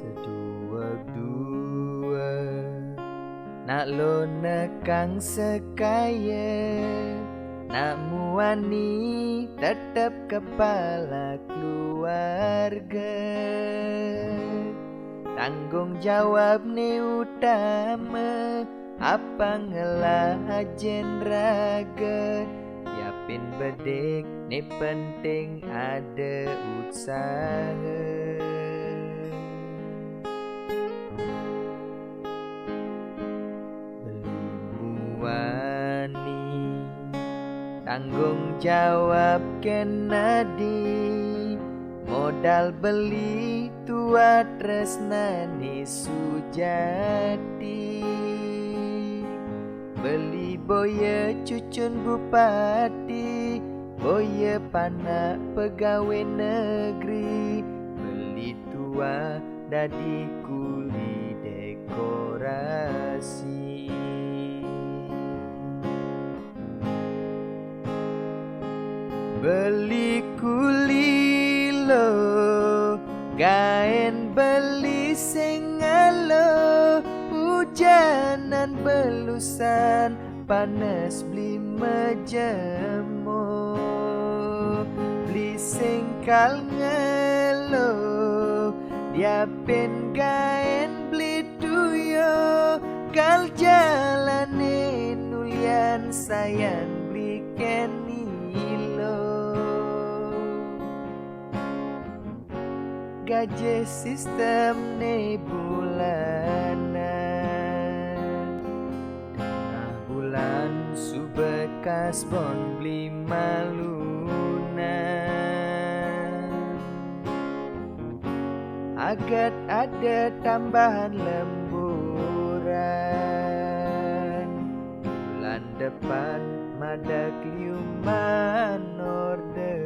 Sedua nak lo nekang sekaya, nak muani tetap kepala keluarga. Tanggung jawab ni utama, apa ngelah ajen raga. Yapin bedek ni penting ada usaha. Wani tanggung jawab kenadi, modal beli tua tresnani sujati. Beli boya cucun bupati, boya panak pegawai negeri. Beli tua dadi kuli dekorasi. Beli kuli lo, gaen beli sengalo. Hujanan belusan, panas beli majemo. Beli sengkal ngelo, diapin gaen beli duyo. Kal jalane nulian sayang beli kenilo. Gaji sistem ne bulanan, tengah bulan subekas bon beli malunan. Agat ada tambahan lemburan, bulan depan madak liuman orderan.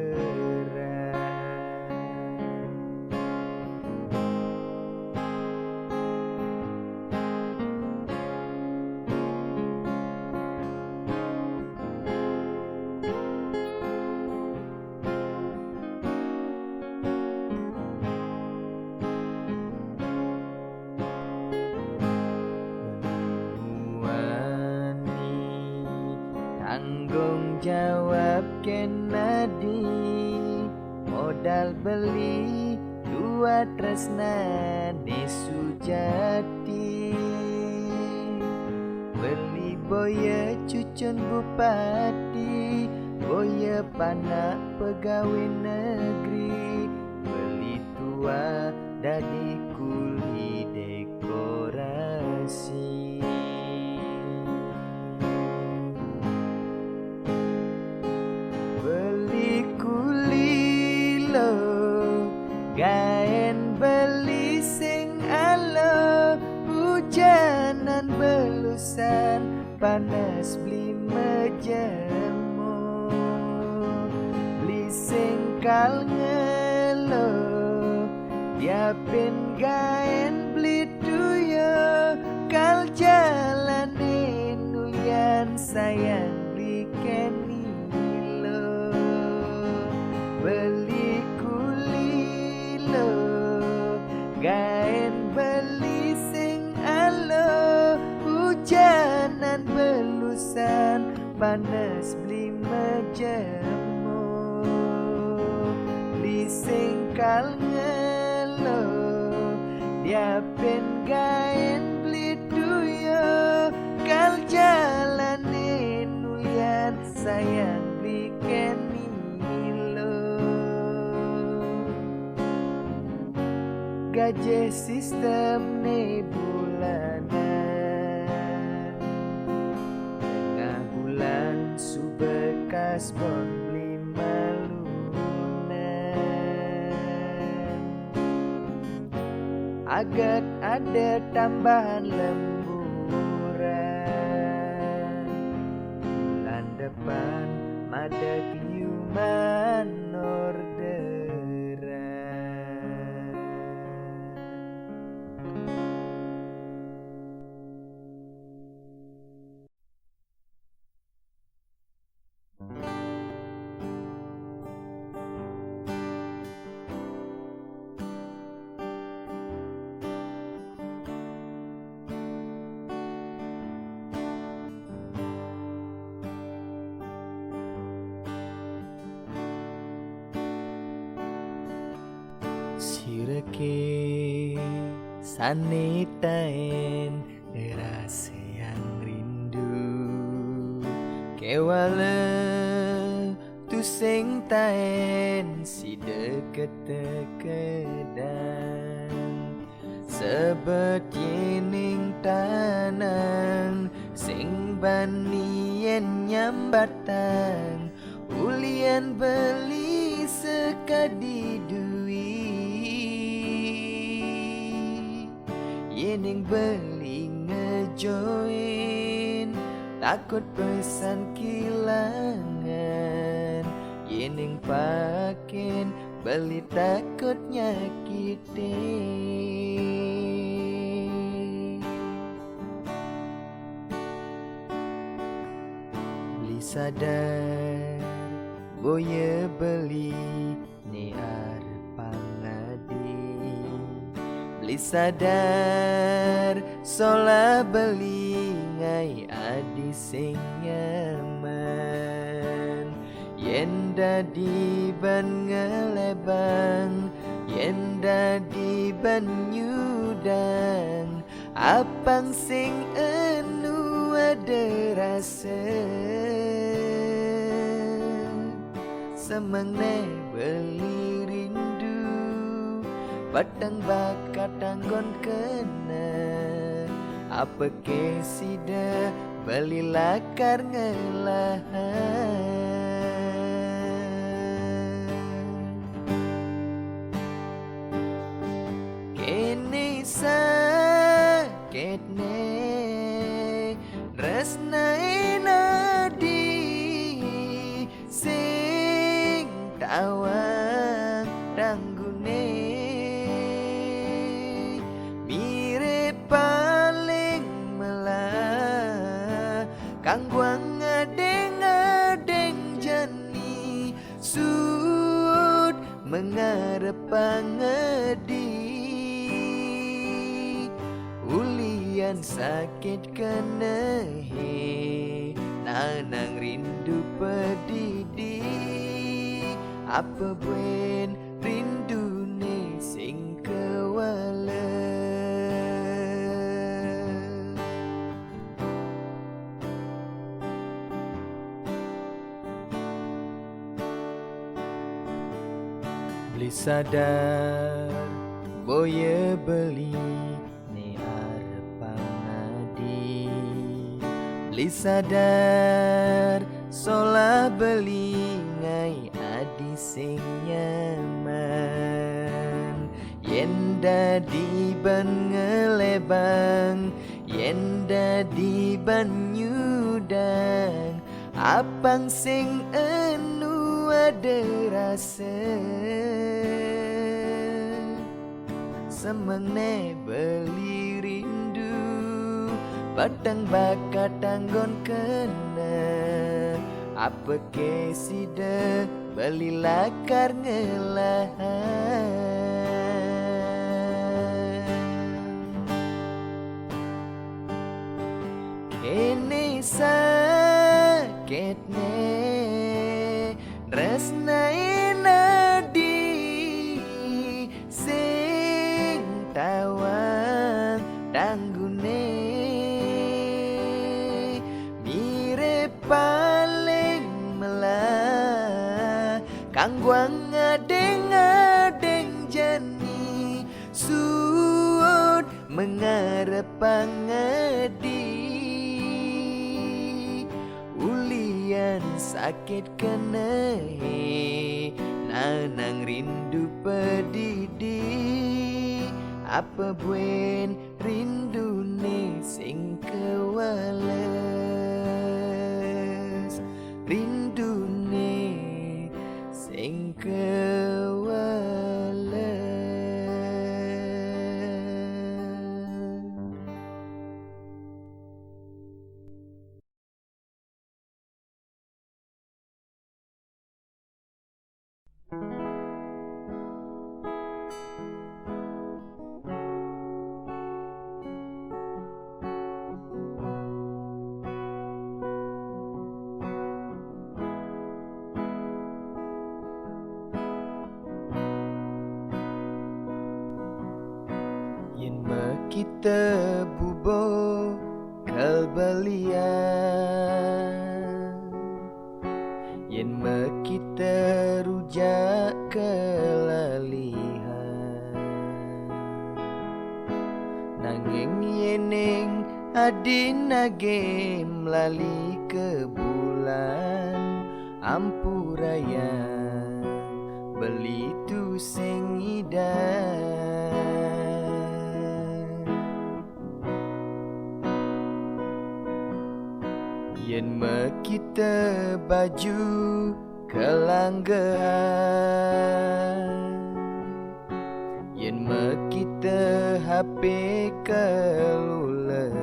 Tanggung jawab kenadi, modal beli dua tresnani sujati. Beli boya cucun bupati, boya panak pegawai negeri. Beli tua dadi kuli dekorasi. Gaen beli sing alo, hujanan belusan, panas beli majemo. Beli singkal ngelo, diapin gaen beli duyo. Kal jalane nulian sayang beli kenilo. Beli gaen beli sing alo, hujanan belusan, panas beli majemo. Beli singkal ngelo, diapin gaen beli duyo. Kal jalane nulian sayang beli kenilo. Gaji sistem ne bulanan, tengah bulan subekas bon beli malunan. Agat ada tambahan lemburan, bulan depan madak liuman orderan. Sireke sanitain rasa yang rindu kewala tu sing taen si deket dekedan sebet yening tanang sing banien nyambatan ulian beli sekadi duit yening beli ngejoin takut pesan kilangan yening pakin beli takut nyakitin beli sadar boye beli ni pangadi beli sadar sola beli ngai adi sing nyaman yen dadi ban ngelebang yen dadi ban nyudang apang sing enu ada rasa semengne beli rindu batang bakat tanggon kena apa ke sida beli lakar ngelahan kene sakitne resnae nadi sing tawang ranggune mirip paling melah kangguang ngadeng-ngadeng jani sud mengarep pangedi ulian sakit kenehe nanang rindu pedidi apa buen rindu ne sing kewala beli sadar boye beli beli sadar sola beli ngai adi sing nyaman yen dadi ban ngelebang yen dadi ban nyudang apang sing enu ada rasa semengne beli rindu batang bakat tanggon kena apa ke sida beli lakar ngelahan kene sakitne resnae nadi sing tawang tanggune paling melah kangguang ngadeng-ngadeng jani suud mengarep pangedi ulian sakit kenehe nanang rindu pedidi apa buen rindu ne sing kewala rindune sing kewala kita bubo kalbalian, yen me kita rujak kelalihan, nanging yeneng adin nage melali ke bulan ampurayan beli tu sing yen me kita baju kelanggehan, yen me kita HP kelulahan,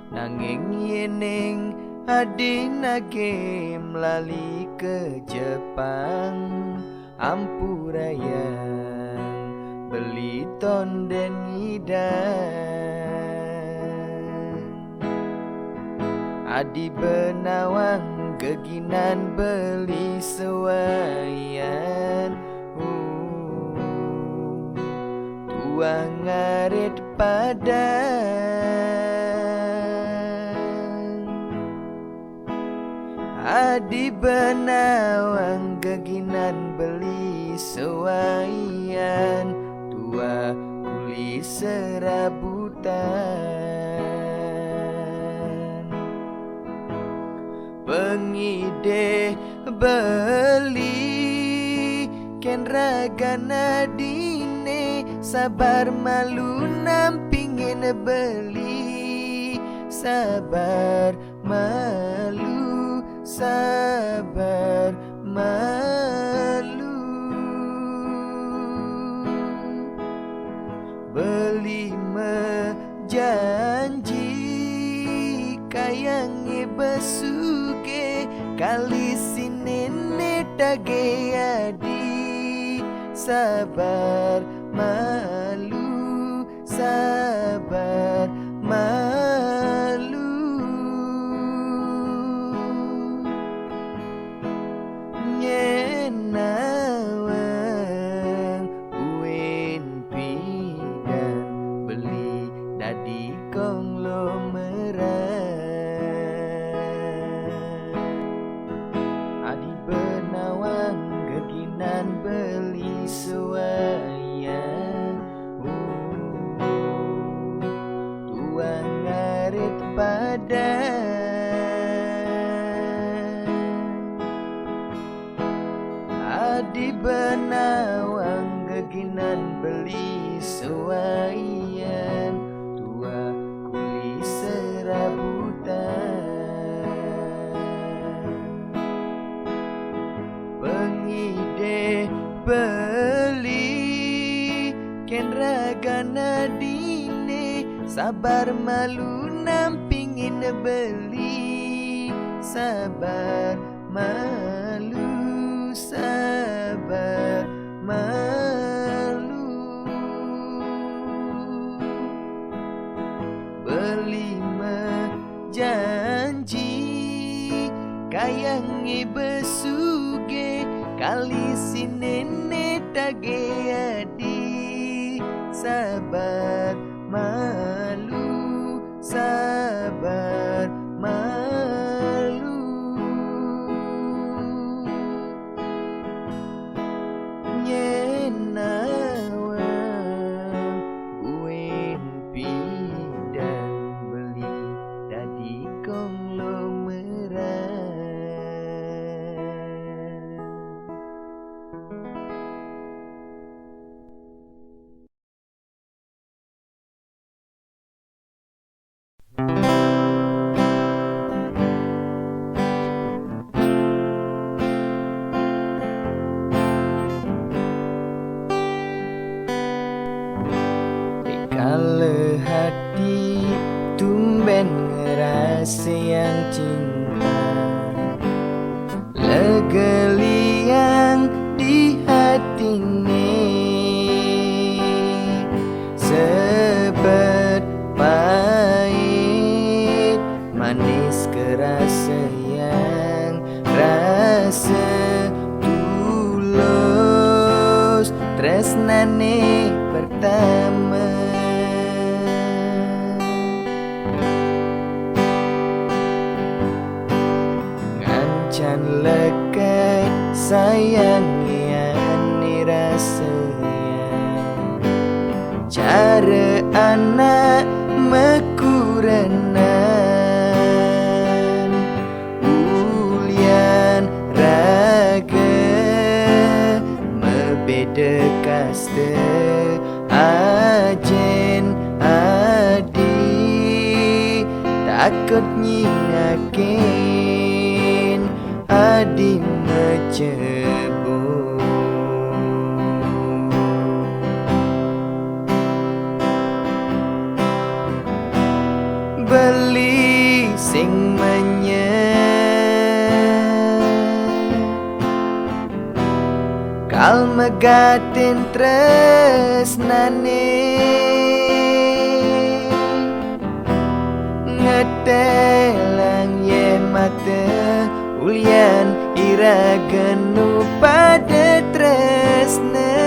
nanging yeneng adin nage melali ke Jepang ampurayan beli tonden Adi benawang geginan beli sewayan, tuang ngaret padan. Adi benawang geginan beli sewayan, tua kuli serabutan. Pengide beli ken ragana dine, sabar malu nampingin beli, sabar malu, sabar malu. Beli mejanji kayange besuge kali sinene dage adi, sabar malu, sabar malu. Nyenawang uin pidan beli dadi konglomerat. Adi benawang geginan beli sewayan, tuang ngarit padan. Adi benawang geginan beli sewayan, tua kuli serabutan. Pengide beli ken ragana dine, sabar malu nampingin beli, sabar malu, sabar malu. Beli mejanji kayange besuge kali sinene dage adi, sabar malu, sabar malu. Nyenawang uin pidan beli dadi konglomerat. Kalau hati tumben ngerasa yang cinta, legeliang di hati ini, sebet pahit manis kerasa yang rasa tulus tresnane pertama. Ngancan lekat sayangian rasanya, cara anak mekurenan ulian raga mebeda kaste ajen adi takut nyingakin adi mecebur. Beli sing menyet kal megatin tresnane ngetelang ye mata ulian ira genu pada tresna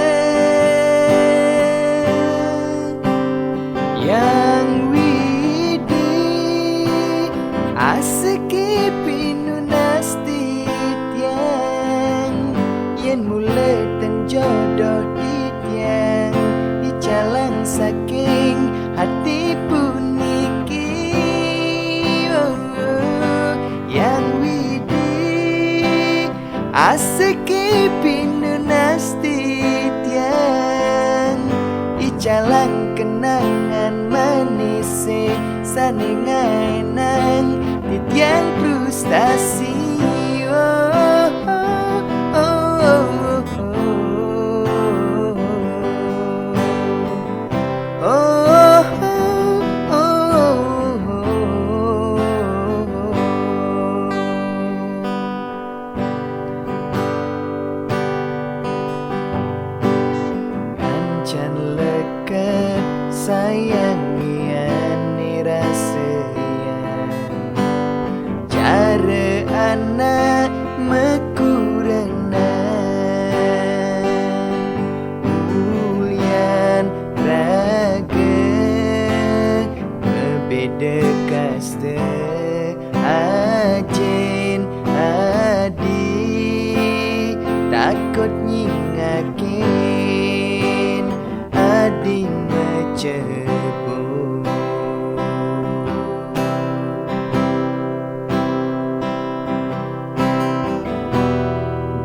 yang asiki pinunasti tiang yen mulai ten jodoh di tiang dicalang saking hati puniki yang widi asiki pinunasti tiang dicalang kenangan manis saningai nang titiang frustasi. Ngancan lekat sayangian rasanya, cara anak mekurenan ulian raga mebeda kaste ajen adi takut nyingakin adi mecebur.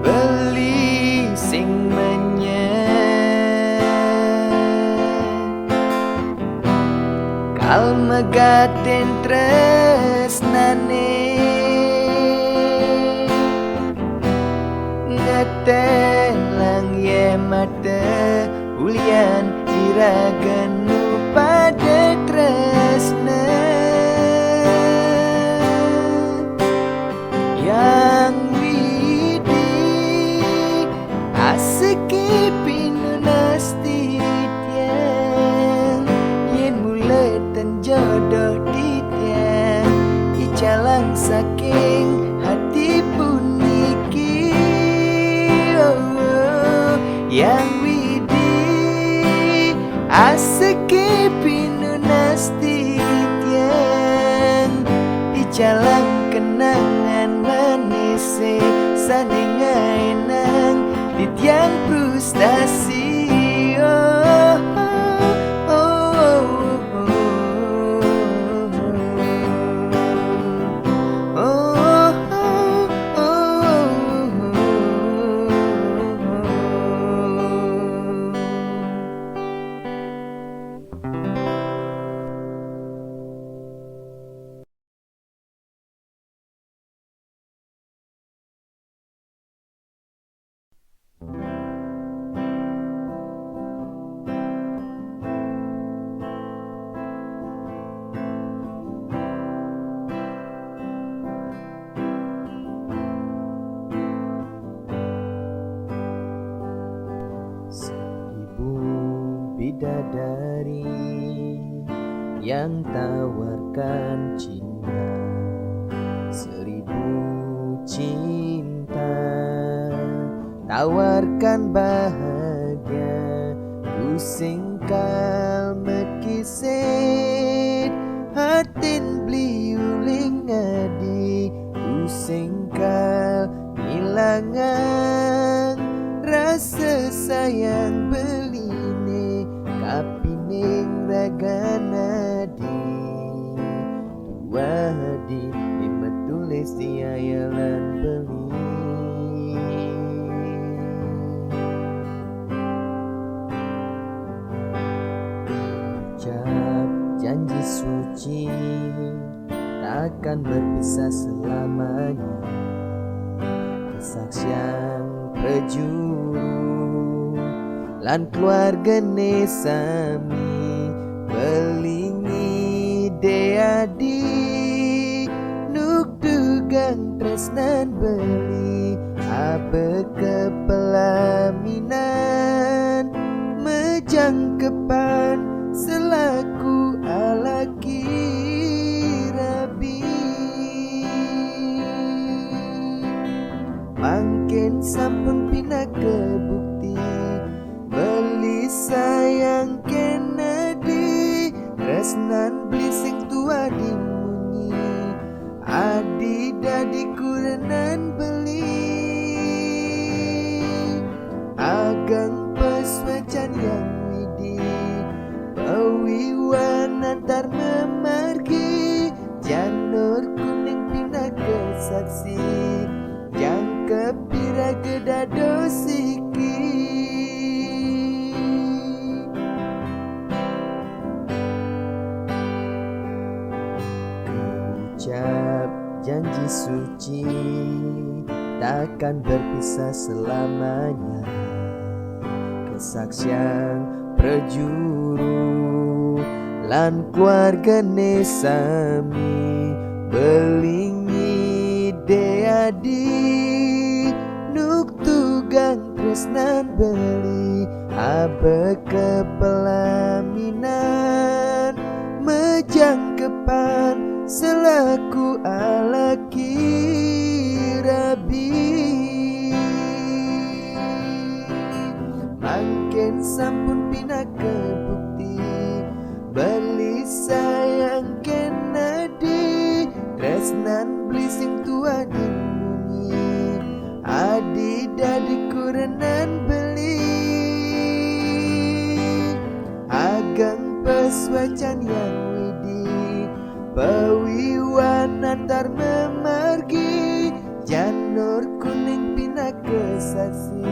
Beli sing menyet kal megatin tresnane ngetelang ye mata ulian ira genu pada tresna yang widi asiki pinunasti tiang yen mulai ten jodoh di tiang dicalang saking hati puniki yang widi asiki pinunasti tiang dicalang kenangan manis saningai nang titiang frustasi. Bidadari yang tawarkan cinta, 1000 cinta tawarkan bahagia, ku sing sengkal mekiset hatin bliuling ngadi ku sengkal ngilangan rasa sayang beline kapining ragana di dua hadi lima tulis di ayalan beli ucap janji suci takkan berpisah selamanya kesaksian prejuru lan keluarga sami belingi deadi nuk dugang tresnan beli abe kepelaminan mejangkepan selaku alaki rabi mangkin sampun pina kebukti beli sayang Kennedy resnan beli sing tua dimunyi adi dadi kurenan beli agang peswecan yang widi pewiwan antar memargi janur kuning pina kesaksi jangkep pirageda dosiki ucap janji suci takkan berpisah selamanya kesaksian prejuru lan keluarga sami belingi deadi nuk tugang tresnan beli abe kepelaminan mejangkepan selaku alaki rabi mangkin sampun pina kebukti beli sayang Kennedy tresnan beli sing tua dimunyi adi dadi kurenan beli agang peswacan yang widi pewiwan antar memargi janur kuning pina kesaksi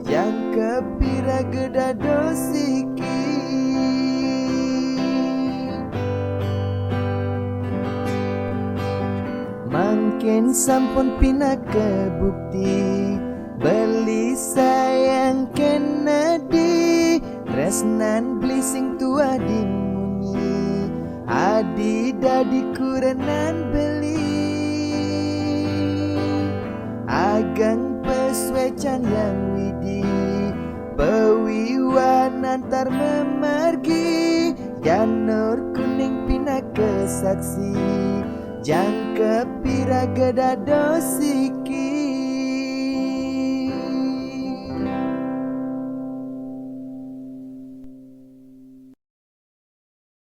jangkep pirageda dosiki mangkin sampun pina kebukti beli sayang Kennedy tresnan beli sing tua dimunyi adi dadi kurenan beli agang peswecan yang widi pewiwan antar memargi janur kuning pina kesaksi jangkep pirageda dosiki